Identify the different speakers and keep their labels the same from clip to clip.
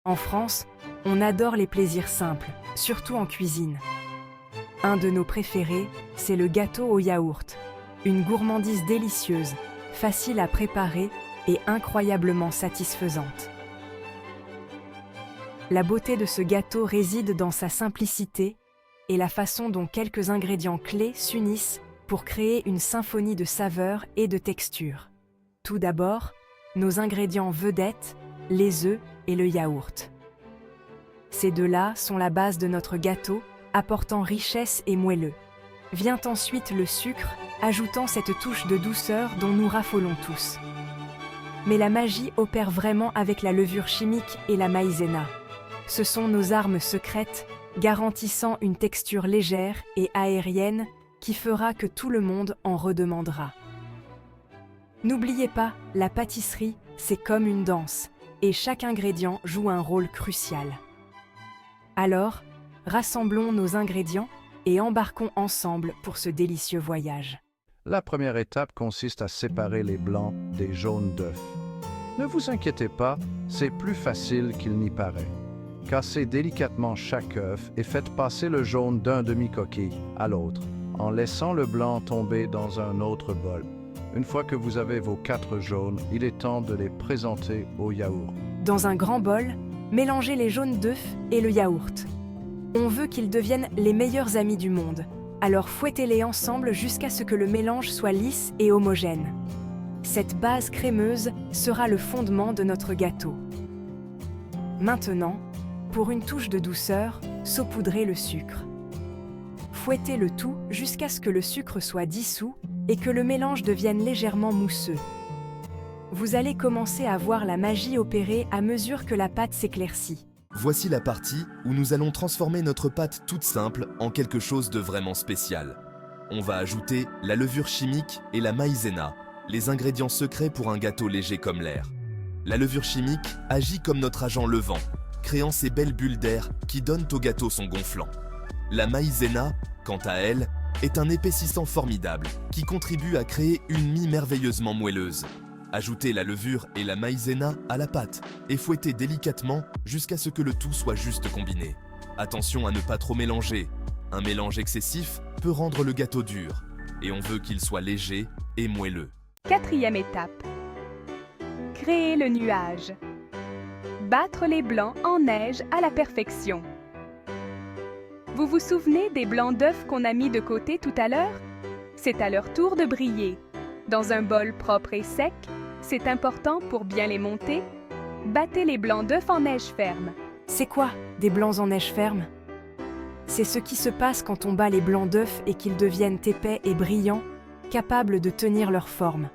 Speaker 1: En France, on adore les plaisirs simples, surtout en cuisine. Un de nos préférés, c'est le gâteau au yaourt. Une gourmandise délicieuse, facile à préparer et incroyablement satisfaisante. La beauté de ce gâteau réside dans sa simplicité et la façon dont quelques ingrédients clés s'unissent pour créer une symphonie de saveurs et de textures. Tout d'abord, nos ingrédients vedettes, les œufs et le yaourt. Ces deux-là sont la base de notre gâteau, apportant richesse et moelleux. Vient ensuite le sucre, ajoutant cette touche de douceur dont nous raffolons tous. Mais la magie opère vraiment avec la levure chimique et la maïzena. Ce sont nos armes secrètes, garantissant une texture légère et aérienne qui fera que tout le monde en redemandera. N'oubliez pas, la pâtisserie, c'est comme une danse, et chaque ingrédient joue un rôle crucial. Alors, rassemblons nos ingrédients et embarquons ensemble pour ce délicieux voyage.
Speaker 2: La première étape consiste à séparer les blancs des jaunes d'œufs. Ne vous inquiétez pas, c'est plus facile qu'il n'y paraît. Cassez délicatement chaque œuf et faites passer le jaune d'un demi-coquille à l'autre, en laissant le blanc tomber dans un autre bol. Une fois que vous avez vos 4 jaunes, il est temps de les présenter au yaourt.
Speaker 1: Dans un grand bol, mélangez les jaunes d'œufs et le yaourt. On veut qu'ils deviennent les meilleurs amis du monde, alors fouettez-les ensemble jusqu'à ce que le mélange soit lisse et homogène. Cette base crémeuse sera le fondement de notre gâteau. Maintenant, pour une touche de douceur, saupoudrez le sucre. Fouettez le tout jusqu'à ce que le sucre soit dissous et que le mélange devienne légèrement mousseux. Vous allez commencer à voir la magie opérer à mesure que la pâte s'éclaircit.
Speaker 3: Voici la partie où nous allons transformer notre pâte toute simple en quelque chose de vraiment spécial. On va ajouter la levure chimique et la maïzena, les ingrédients secrets pour un gâteau léger comme l'air. La levure chimique agit comme notre agent levant, créant ces belles bulles d'air qui donnent au gâteau son gonflant. La maïzena, quant à elle, est un épaississant formidable qui contribue à créer une mie merveilleusement moelleuse. Ajoutez la levure et la maïzena à la pâte et fouettez délicatement jusqu'à ce que le tout soit juste combiné. Attention à ne pas trop mélanger. Un mélange excessif peut rendre le gâteau dur et on veut qu'il soit léger et moelleux.
Speaker 4: Quatrième étape. Créer le nuage. Battre les blancs en neige à la perfection. Vous vous souvenez des blancs d'œufs qu'on a mis de côté tout à l'heure? C'est à leur tour de briller. Dans un bol propre et sec, c'est important pour bien les monter. Battez les blancs d'œufs en neige ferme.
Speaker 1: C'est quoi, des blancs en neige ferme? C'est ce qui se passe quand on bat les blancs d'œufs et qu'ils deviennent épais et brillants, capables de tenir leur forme.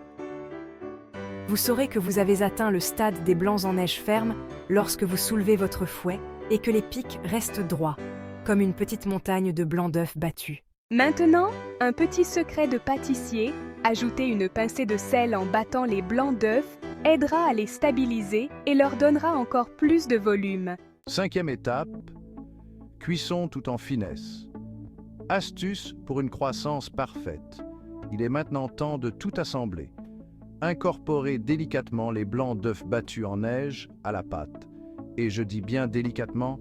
Speaker 1: Vous saurez que vous avez atteint le stade des blancs en neige ferme lorsque vous soulevez votre fouet et que les pics restent droits, comme une petite montagne de blancs d'œufs battus.
Speaker 4: Maintenant, un petit secret de pâtissier, ajouter une pincée de sel en battant les blancs d'œufs aidera à les stabiliser et leur donnera encore plus de volume.
Speaker 2: Cinquième étape, cuisson tout en finesse. Astuce pour une croissance parfaite. Il est maintenant temps de tout assembler. Incorporez délicatement les blancs d'œufs battus en neige à la pâte. Et je dis bien délicatement,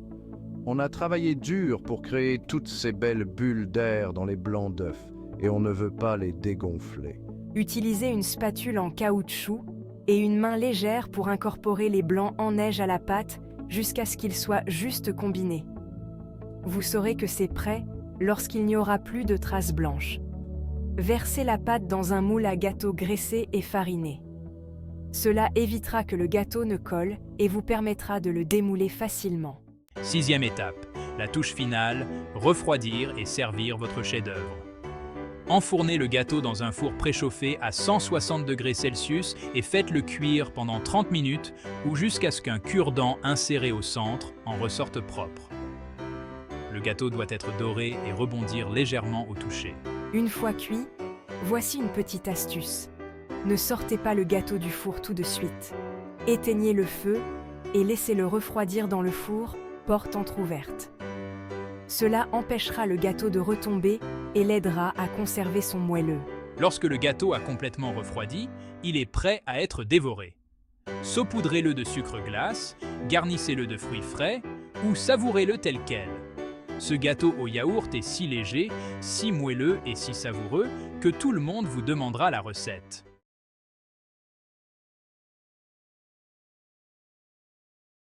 Speaker 2: on a travaillé dur pour créer toutes ces belles bulles d'air dans les blancs d'œufs et on ne veut pas les dégonfler.
Speaker 1: Utilisez une spatule en caoutchouc et une main légère pour incorporer les blancs en neige à la pâte jusqu'à ce qu'ils soient juste combinés. Vous saurez que c'est prêt lorsqu'il n'y aura plus de traces blanches. Versez la pâte dans un moule à gâteau graissé et fariné. Cela évitera que le gâteau ne colle et vous permettra de le démouler facilement.
Speaker 5: Sixième étape, la touche finale, refroidir et servir votre chef-d'œuvre. Enfournez le gâteau dans un four préchauffé à 160 degrés Celsius et faites-le cuire pendant 30 minutes ou jusqu'à ce qu'un cure-dent inséré au centre en ressorte propre. Le gâteau doit être doré et rebondir légèrement au toucher.
Speaker 1: Une fois cuit, voici une petite astuce. Ne sortez pas le gâteau du four tout de suite. Éteignez le feu et laissez-le refroidir dans le four, porte entrouverte. Cela empêchera le gâteau de retomber et l'aidera à conserver son moelleux.
Speaker 5: Lorsque le gâteau a complètement refroidi, il est prêt à être dévoré. Saupoudrez-le de sucre glace, garnissez-le de fruits frais ou savourez-le tel quel. Ce gâteau au yaourt est si léger, si moelleux et si savoureux que tout le monde vous demandera la recette.